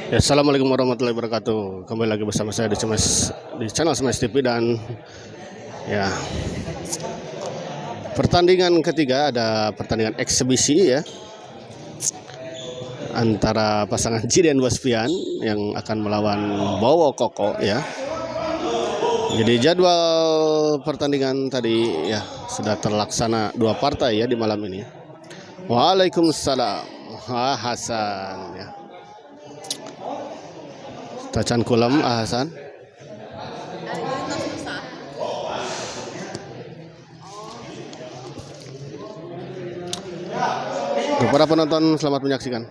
Ya, assalamualaikum warahmatullahi wabarakatuh. Kembali lagi bersama saya di channel Smash TV dan ya pertandingan ketiga, ada pertandingan eksibisi ya antara pasangan Jiden Waspian yang akan melawan Bowo Koko ya. Jadi jadwal pertandingan tadi ya sudah terlaksana dua partai ya di malam ini. Waalaikumsalam. Hasan ya. Tacan kulam Hasan. Untuk para penonton, selamat menyaksikan.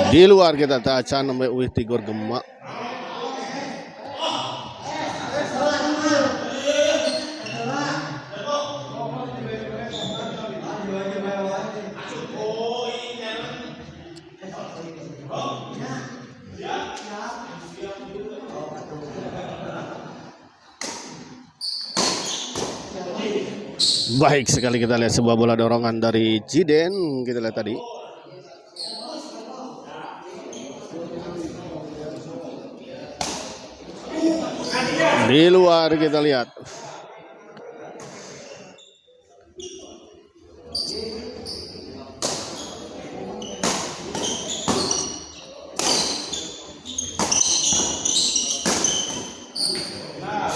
Di luar kita tacan sampai uih tigor gemak. Baik sekali, kita lihat sebuah bola dorongan dari Jiden, kita lihat tadi. Di luar kita lihat.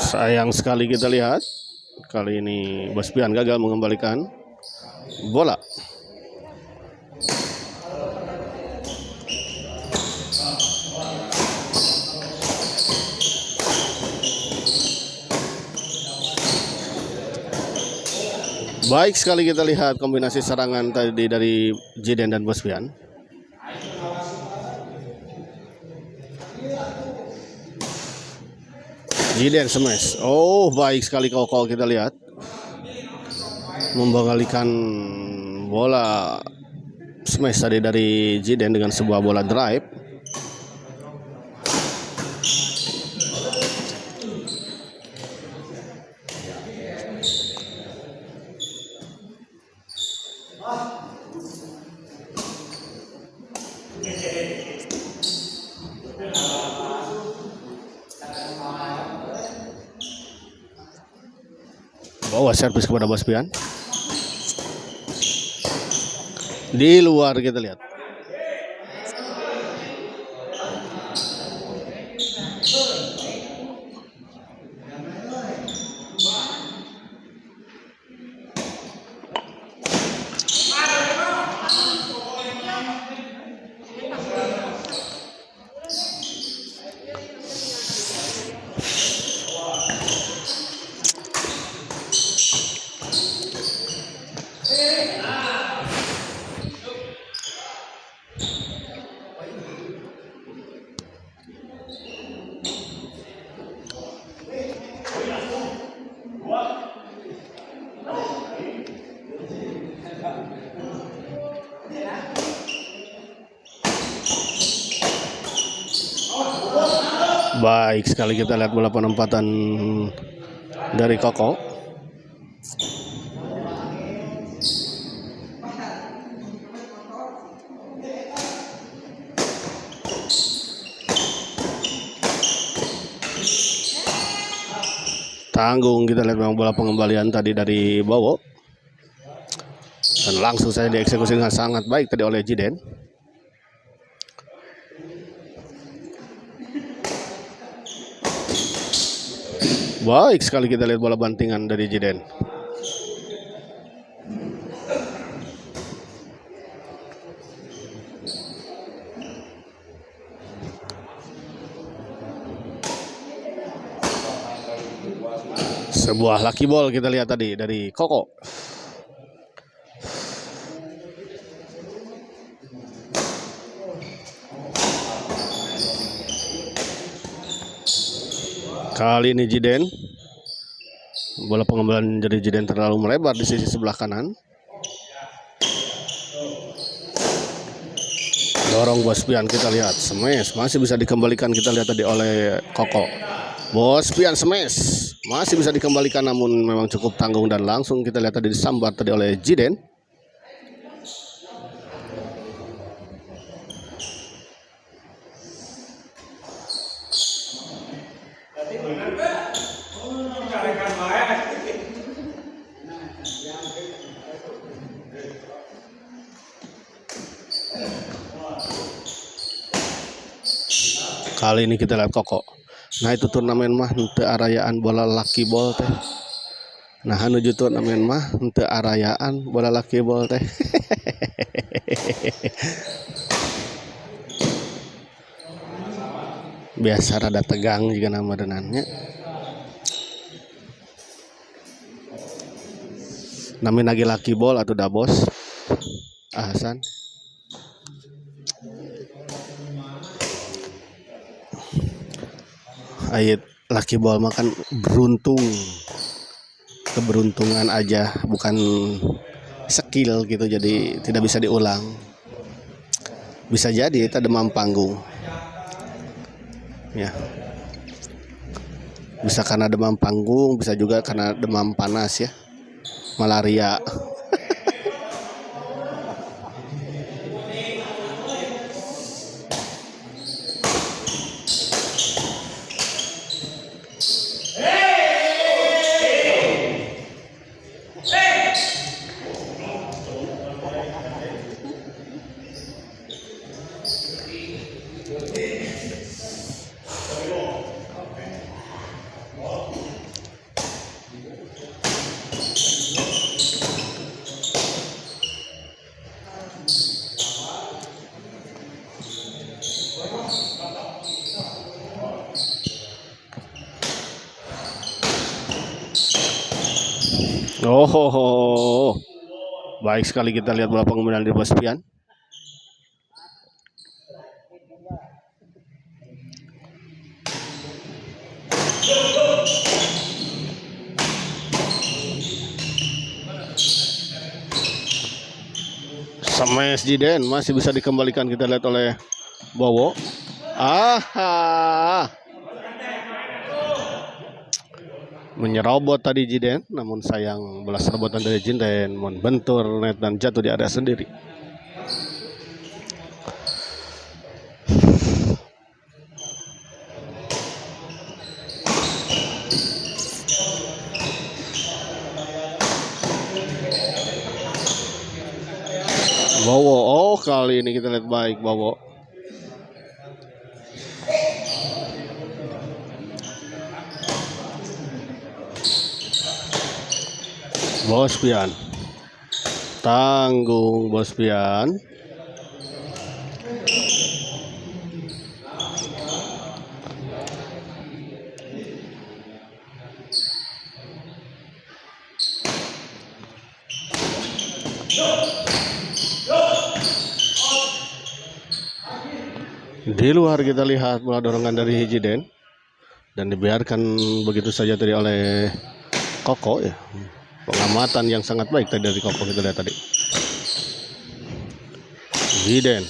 Sayang sekali kita lihat. Kali ini Waspian gagal mengembalikan bola. Baik sekali kita lihat kombinasi serangan tadi dari Jiden dan Waspian. Jiden smash. Oh, baik sekali Koko, kita lihat membalikan bola smash tadi dari Jiden dengan sebuah bola drive. Bawa servis kepada Waspian. Di luar kita lihat. Baik sekali, kita lihat bola penempatan dari Koko. Tanggung, kita lihat memang bola pengembalian tadi dari Bowo. Dan langsung saja dieksekusi dengan sangat baik tadi oleh Jiden. Baik sekali, kita lihat bola bantingan dari Jiden. Sebuah lucky ball kita lihat tadi dari Koko. Kali ini Jiden, bola pengembalian dari Jiden terlalu melebar di sisi sebelah kanan. Dorong Bos Pian, kita lihat smash masih bisa dikembalikan, kita lihat tadi oleh Koko. Bos Pian smash masih bisa dikembalikan, namun memang cukup tanggung dan langsung kita lihat tadi disambar tadi oleh Jiden. Kali ini kita lihat Koko. Nah itu turnamen mah henteu arayaan bola laki bol teh. Nah menuju turnamen mah henteu arayaan bola laki bol teh. Biasa rada tegang juga nama denannya. Namin lagi laki bol atau dah bos. Hasan. Ayat laki bol makan beruntung, keberuntungan aja, bukan skill gitu, jadi tidak bisa diulang. Bisa jadi kita demam panggung ya, bisa karena demam panggung, bisa juga karena demam panas ya, malaria. Oh, baik sekali kita lihat bola pengembangan di Bos Pian. Smash Jiden masih bisa dikembalikan, kita lihat oleh Bowo. Menyerobot tadi Jiden, namun sayang belas serobotan dari Jiden membentur net dan jatuh di area sendiri. Bowo, oh kali ini kita lihat baik Bowo. Bos Pian, tanggung Bos Pian. Di luar kita lihat bola dorongan dari Jiden dan dibiarkan begitu saja tadi oleh Koko ya. Pengamatan yang sangat baik tadi dari Koko, kita lihat tadi. Jiden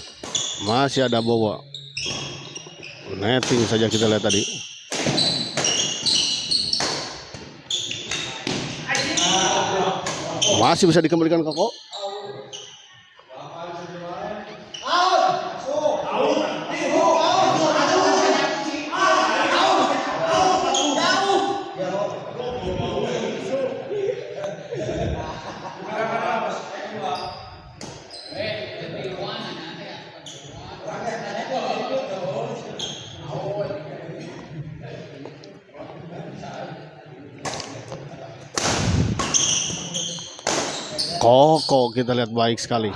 masih ada Bowo. Netting saja kita lihat tadi. Masih bisa dikembalikan Koko. Koko kita lihat baik sekali.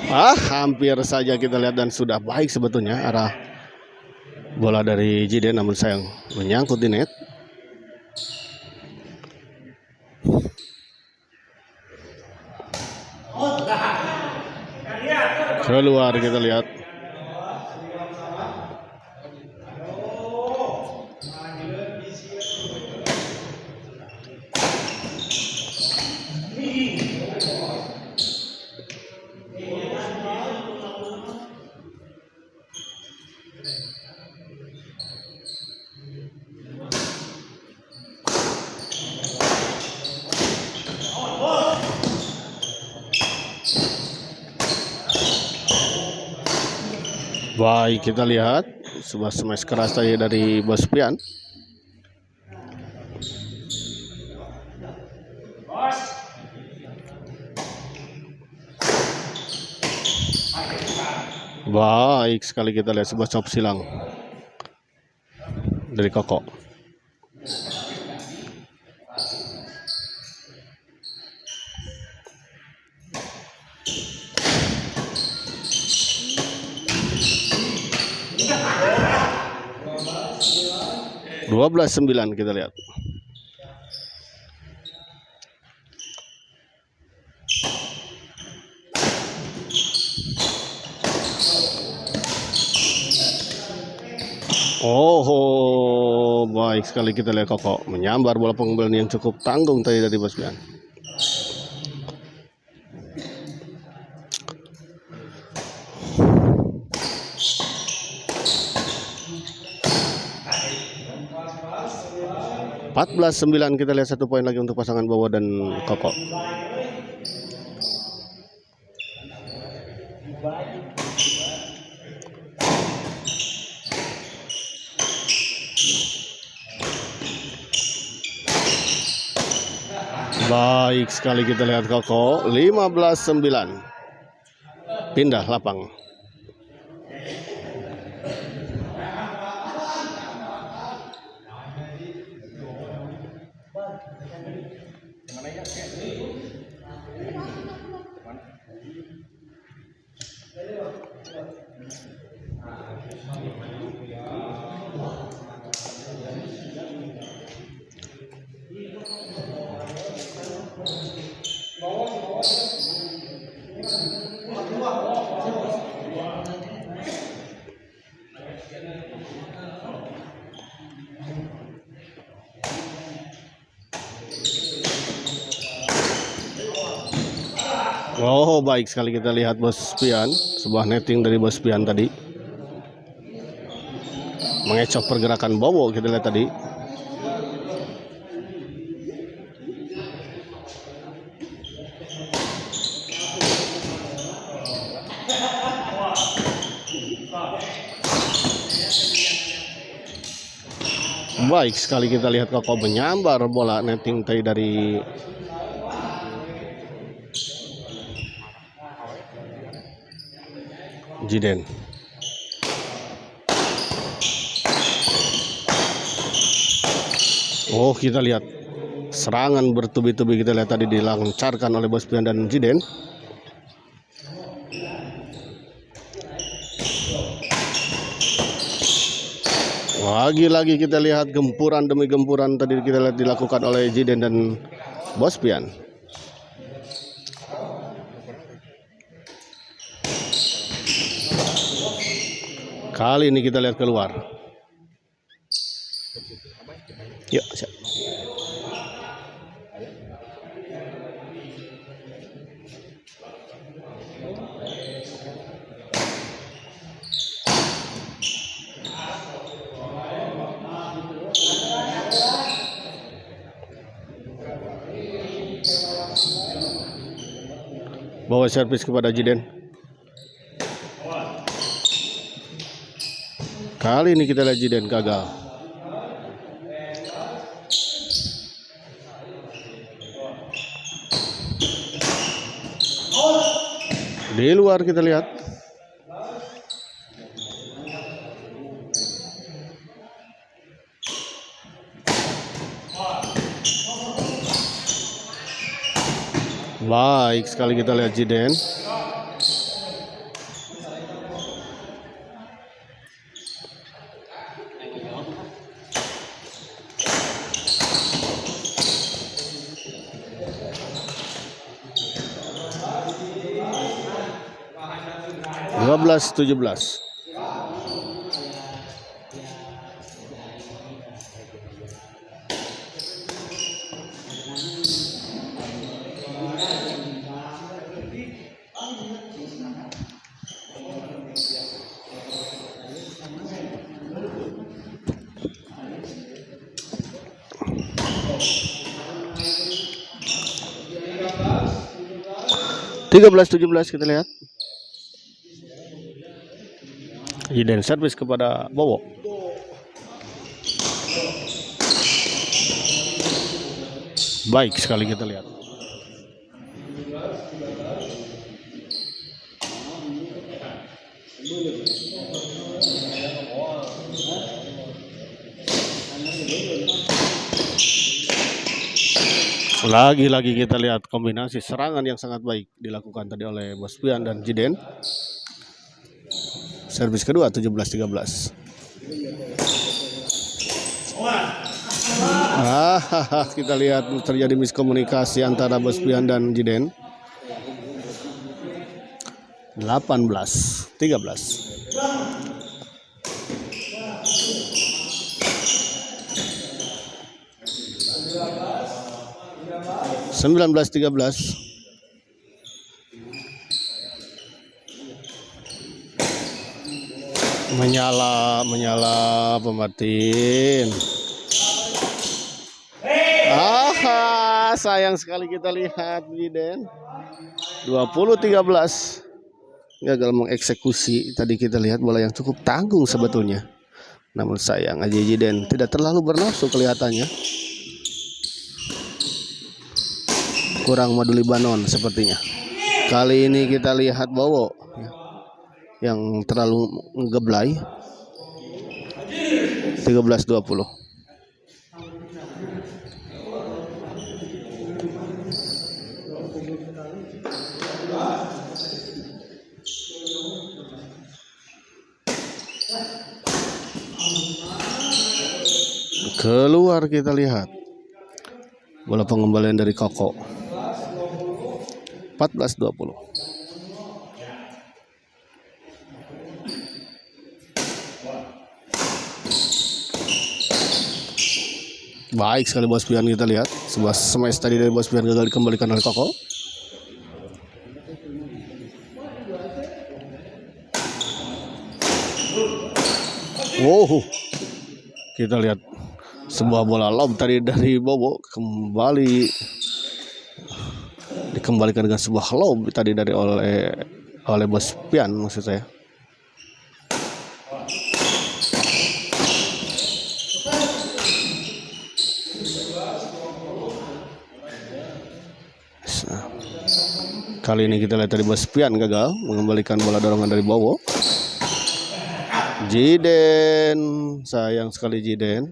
Hampir saja kita lihat dan sudah baik sebetulnya arah bola dari Jiden, namun sayang menyangkut di net. Keluar kita lihat. Baik, kita lihat sebuah smash keras tadi dari Bospian. Baik sekali kita lihat sebuah chop silang dari Koko. Belas 9 kita lihat. Oh, baik sekali kita lihat Koko menyambar bola pengumpulan yang cukup tanggung tadi dari Bospian. Belas 9 kita lihat 1 poin lagi untuk pasangan Bowo dan Koko. Baik sekali kita lihat Koko. 15-9. Pindah lapang. Oh, baik sekali kita lihat Bospian. Sebuah netting dari Bospian tadi. Mengecoh pergerakan Bowo kita lihat tadi. Baik sekali kita lihat Koko menyambar bola netting tadi dari Jiden. Oh, kita lihat serangan bertubi-tubi kita lihat tadi dilancarkan oleh Bospian dan Jiden. Lagi-lagi kita lihat gempuran demi gempuran tadi kita lihat dilakukan oleh Jiden dan Bospian. Kali ini kita lihat keluar. Yuk, siap. Bawa servis kepada Jiden. Kali ini kita lihat Jiden gagal. Di luar kita lihat. Baik sekali kita lihat Jiden. 12-17. Tiga belas 17 kita lihat. Jiden servis kepada Bowo. Baik sekali kita lihat. Lagi-lagi kita lihat kombinasi serangan yang sangat baik dilakukan tadi oleh Bosfian dan Jiden. Servis kedua 17-13. Kita lihat terjadi miskomunikasi antara Bosfian dan Jiden. 18-13. 19-13. Menyala pematin. Sayang sekali kita lihat Jiden. 20-13. Gagal mengeksekusi. Tadi kita lihat bola yang cukup tanggung sebetulnya. Namun sayang aja Jiden tidak terlalu bernafsu kelihatannya. Kurang madu Libanon sepertinya. Kali ini kita lihat Bowo yang terlalu ngeblay. 13-20. Keluar kita lihat bola pengembalian dari Koko. 14-20. Baik sekali Bosfian kita lihat. Sebuah smash tadi dari Bosfian gagal dikembalikan oleh Koko. Kita lihat sebuah bola lob tadi dari Bowo kembali dikembalikan dengan sebuah lob tadi dari oleh Bosfian maksud saya. Kali ini kita lihat dari Bosfian gagal mengembalikan bola dorongan dari Bowo. Jiden, sayang sekali Jiden.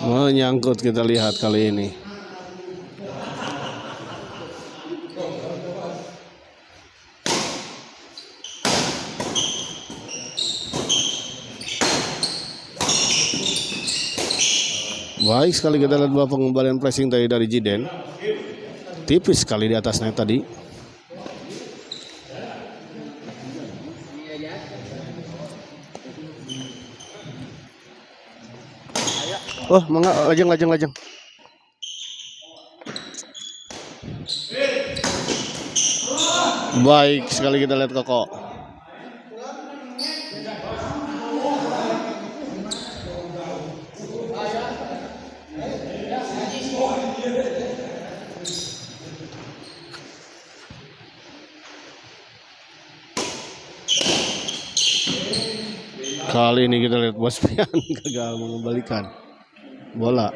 Menyangkut kita lihat kali ini. Baik sekali kita lihat bahwa pengembalian pressing tadi dari Jiden. Tipis sekali di atasnya tadi. Oh, lajeng. Baik sekali kita lihat Koko. Kali ini kita lihat Bos Pian gagal mengembalikan bola.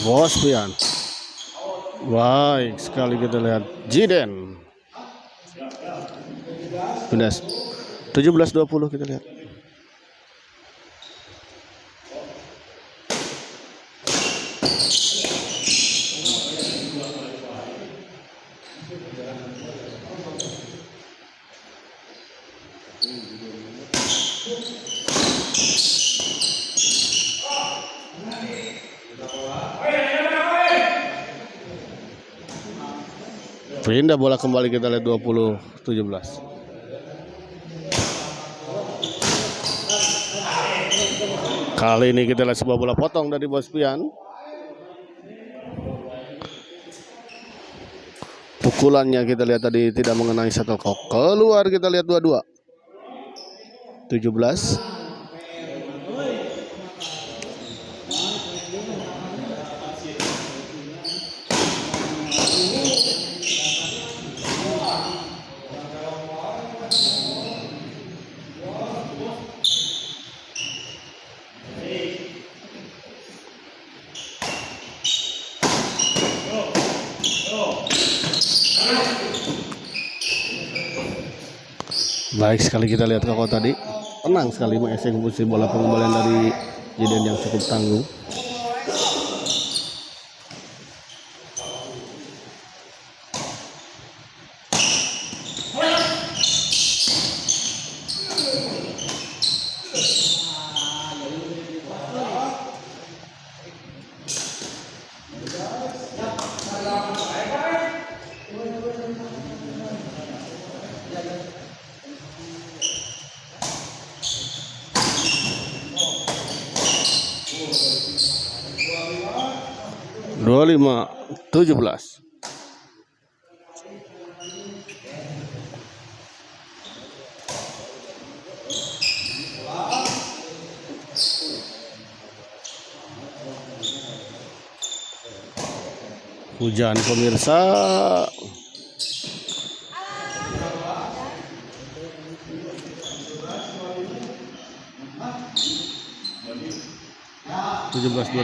Bos Pian. Baik sekali kita lihat Jiden. Finish 17-20 kita lihat. Pindah bola kembali kita lihat 20-17. Kali ini kita lihat sebuah bola potong dari Bos Pian. Pukulannya kita lihat tadi tidak mengenai shuttlecock. Keluar kita lihat 22. 17. Baik sekali kita lihat Koko tadi tenang sekali mengeksekusi bola pengembalian dari Jiden yang cukup tangguh. Dua 25-17. Hujan pemirsa. Belas 25.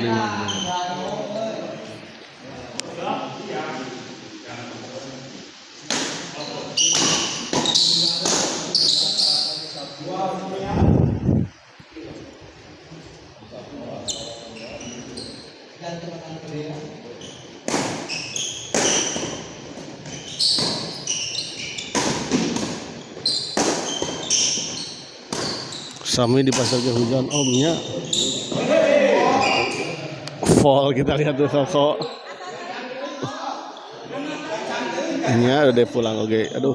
Sami di pasar ke hujan omnya. Fall kita lihat tuh Koko. Ini ada pulang oke. Aduh.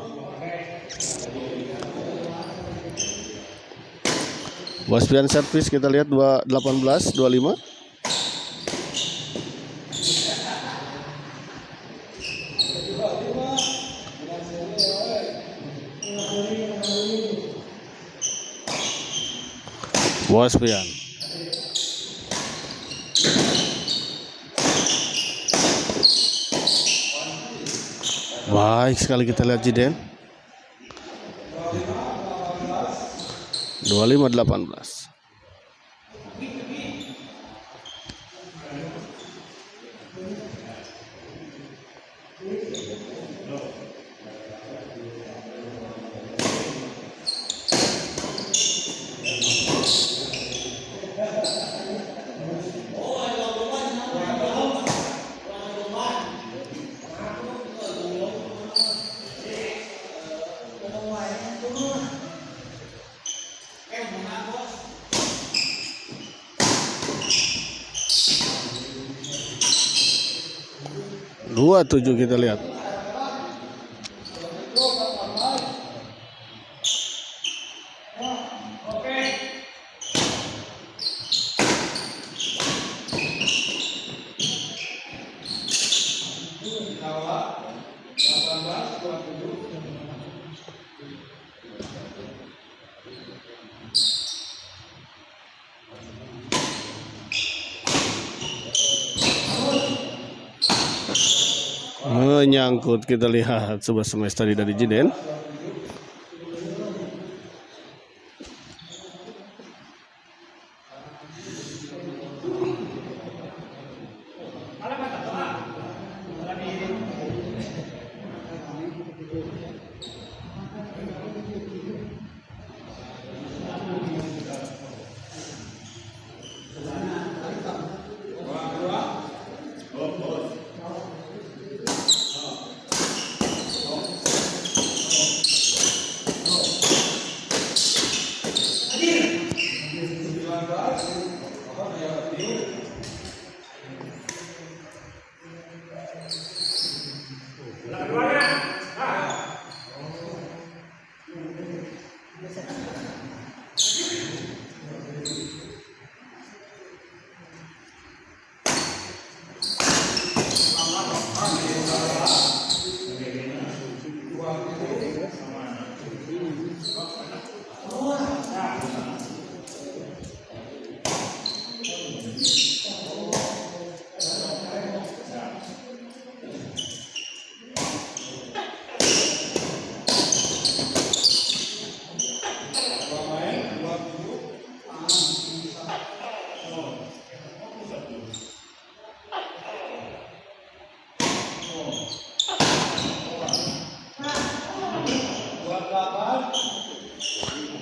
Bos Pian servis kita lihat 18-25. Bos Pian. Baik sekali kita lihat Jiden. 25-18. Dua 7 kita lihat. Menyangkut, kita lihat sebuah smash tadi dari Jiden.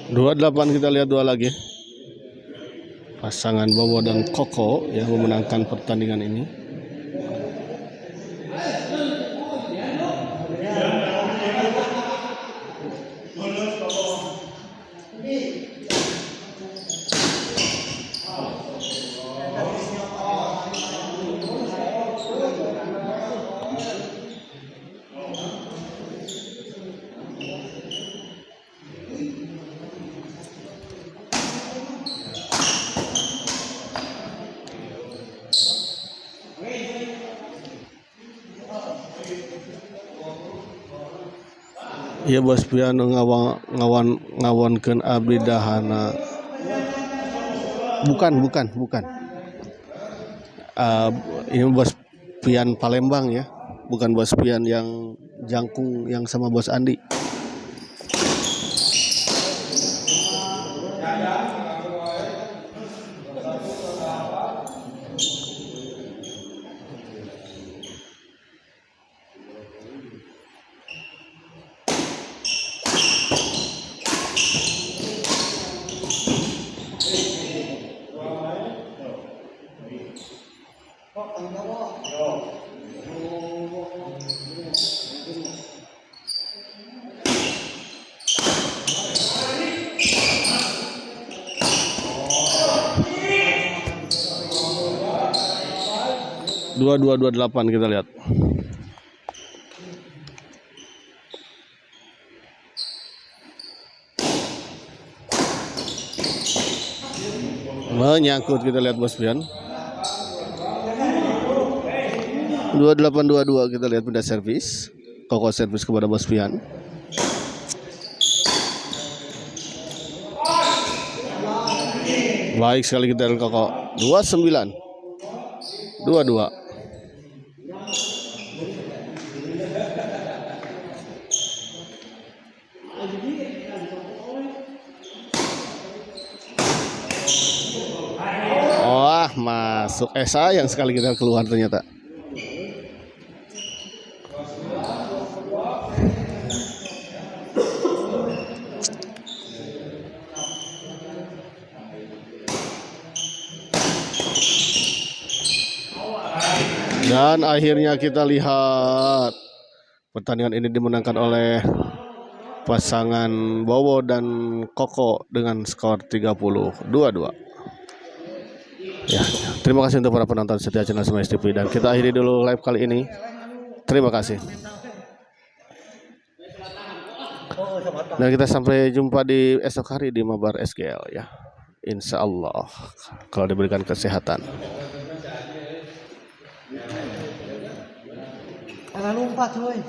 Dua 28 kita lihat dua lagi. Pasangan Bowo dan Koko yang memenangkan pertandingan ini. Iya Bos Pian ngawankeun abdi dahana. Bukan. Ini Bos Pian Palembang ya, bukan Bos Pian yang jangkung yang sama Bos Andi. Dua 28 kita lihat. Menyangkut, kita lihat Bos Pian. 28-22 kita lihat pindah servis. Koko servis kepada Bos Pian. Baik sekali kita lihat Koko. 29-22. Wah, masuk. Sayang sekali kita keluar ternyata. Dan akhirnya kita lihat pertandingan ini dimenangkan oleh pasangan Bowo dan Koko dengan skor 30-22. Ya, terima kasih untuk para penonton setia channel Smash TV, dan kita akhiri dulu live kali ini. Terima kasih. Dan kita sampai jumpa di esok hari di Mabar SGL ya. Insya Allah kalau diberikan kesehatan. Jangan lupa cuy.